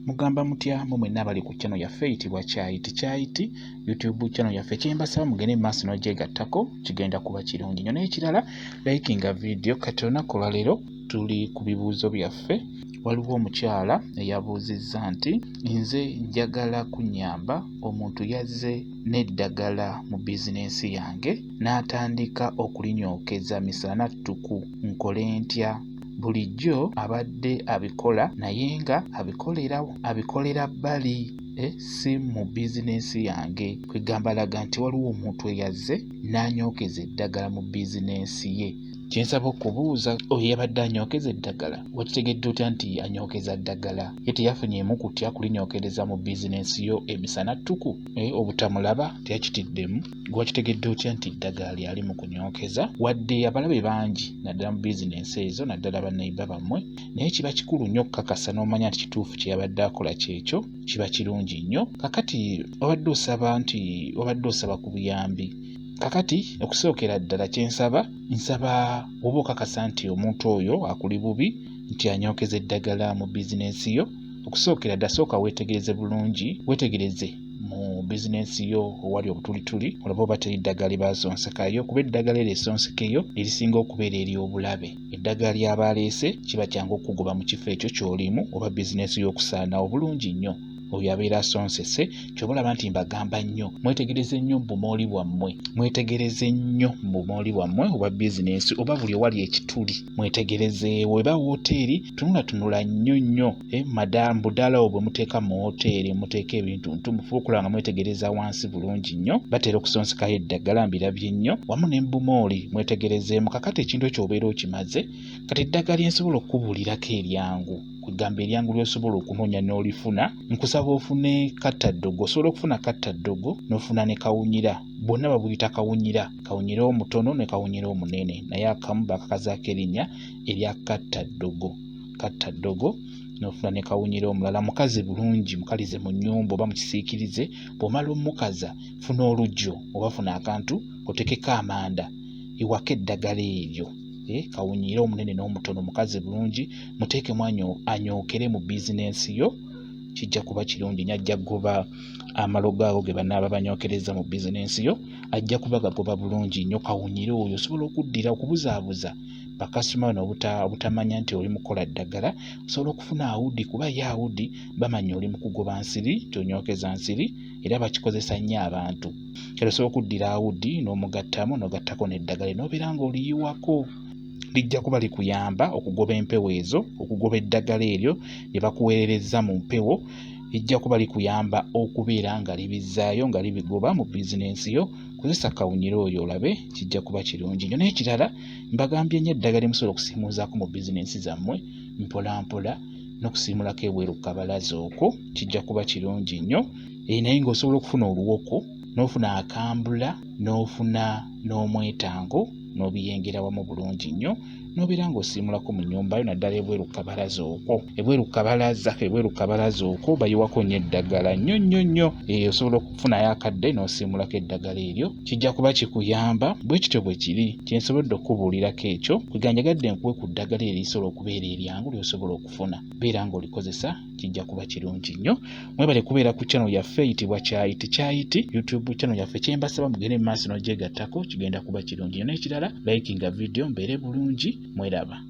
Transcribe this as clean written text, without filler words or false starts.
mugamba mutya mwenna abali ku channel yaffe eyitibwa Kyayiti YouTube channel yaffe kyembasaba mugende maaso n'ogyegattako kigenda kuba kirungi nnyo. N'ekirala likinga video kati olunaku lwaleero tuli ku bibuuzo byaffe. Waliwo omukyala eyabuuzizza nti nze njagala kunyamba omuntu yazze n'eddagala mu bizinensi yange n'atandika okulinyokeza misana ttuku, nkole ntya? Bulijjo abadde abikola naye nga abikolera bbali si mu bizinensi yange. Kwegamba alaga nti waliwo omuntu eyazze n'anyokeza eddagala mu bizinensi ye. Kyensaba okubuuza oyo yabadde anyokeza eddagala wakitegedde otya nti anyokeza ddagala? Ye teyafunyeemu kutya kulinyokereza mu bizinensi yo emisana ttuku obutamulaba teyakitiddemu? Gwe wakitegedde otya nti eddagala lyali mu kunyokeza? Wadde abalabe bangi naddala mu bizinensi ezo naddala bannayibba bammwe, naye kiba kikulu nnyo okukakasa n'omanya nti kituufu kye yabadde akola kyekyo, kiba kirungi nnyo. Kakati obadde osaba ku buyambi. Kakati okusookera ddala nsaba oba okakasa nti omuntu oyo akuli bubi nti anyokeza eddagala mu bizinensi yo. Okusookera ddala sooka weetegereze bulungi, weetegereze mu bizinensi yo owali obutulituli olaba oba teri ddagala lyebasonsekayo, kuba eddagala eryesonsekeyo erisinga okubeera ery'obulabe. Eddagala ly'abaleese kiba kyangu okugoba mu kifo ekyo ky'olimu oba bizinensi y'okusaanawo bulungi nnyo. Oyo abeera asonsese. Ky'oba olaba nti mbagamba nnyo mwetegereze nnyo mu bumooli bwammwe oba bizinensi oba buli owali ekituli mwetegereze. Weba wooteeri tunula nnyo madamu budaala obwo muteeka mu wooteeri muteeka ebintu ntumufu okulaba nga mwetegereza wansi bulungi nnyo. Batera okusonsekayo eddagala mbirabye nnyo wamu ne bumooli mwetegerezeemu. Kakati ekintu ekyo obeera okimaze, kati eddagala lyensobola okubuulirako eryangu kugamba eryangu lyosobola okunoonya n'olifuna, nkusaba ofune kattaddogo. Osobola okufuna kattaddogo n'ofuna ne kawunyira. Bonna babuyita kawunyira omutono ne kawunyira omunene, naye akamu bakakazaako erinnya erya kattaddogo n'ofuna ne kawunyira omulala. Mukazi bulungi, mukalize mu nnyumba oba mukisiikirize. Bw'omala omukaza funa olujjo oba funa akantu otekeko amanda iwaka eddagala eryo. Kawunyire omunene n'omutono, mukazi bulungi, muteekemu anyookere mu bizinensi yo. Kijja kuba kirungi nnyo. Ajja kugoba amalogo ago ge banaaba banyokereza mu bizinensi yo, ajja kuba gagoba bulungi nnyo. Kawunyire oyo osobola okuddira okubuzaabuza bakasitoma bano obutamanya nti oli mukola ddagala. Osobola okufuna awudi, kuba ye awudi bamanya oli mu kugoba nsiri, tyonyokeza nsiri, era bakikozesa nnyo abantu. Kale osobola okuddira awudi n'omugattamu n'ogattako n'eddagala n'obeera ng'oliyiwako. Lijja kuba likuyamba okugoba empewo ezo, okugoba eddagala eryo lye bakuweerereza mu mpewo. Lijja kuba likuyamba okubeera nga libizzaayo nga libigoba mu bizinensi yo. Kozesa kawunyire oyo olabe, kijja kuba kirungi nnyo. N'ekirala mbagambye nnyo eddagala lye musobola okusiimuuzaako mu bizinensi zammwe mpola mpola n'okusiimulako ebweru ku kabalaza okwo, kijja kuba kirungi nnyo. Naye ng'osobola okufuna oluwoko n'ofuna akambula n'ofuna n'omwetango n'obiyengera wamu bulungi nnyo, n'obeera ng'osiimulako mu nnyumba yo naddala ebweru ku kabalaza okwo bayiwako nnyo eddagala nnyo. Osobola okufunayo akadde n'osiimulako eddagala eryo. Kijja kuba kikuyamba. Bwe kityo bwe kiri kyensobodde okubuulirako ekyo. Kweganjagadde nkuwe ku ddagala erisobola okubeera eryangu ly'osobola okufuna. Beera ng'olikozesa, kijja kuba kirungi nnyo. Mwebale kubeera ku channel yaffe eyitibwa Kyayiti YouTube channel yaffe. Kyembasaba mugende mu maaso n'ogyegattako, kigenda kuba kirungi nnyo. N'ekirala likinga video mbeere bulungi. Mweraba.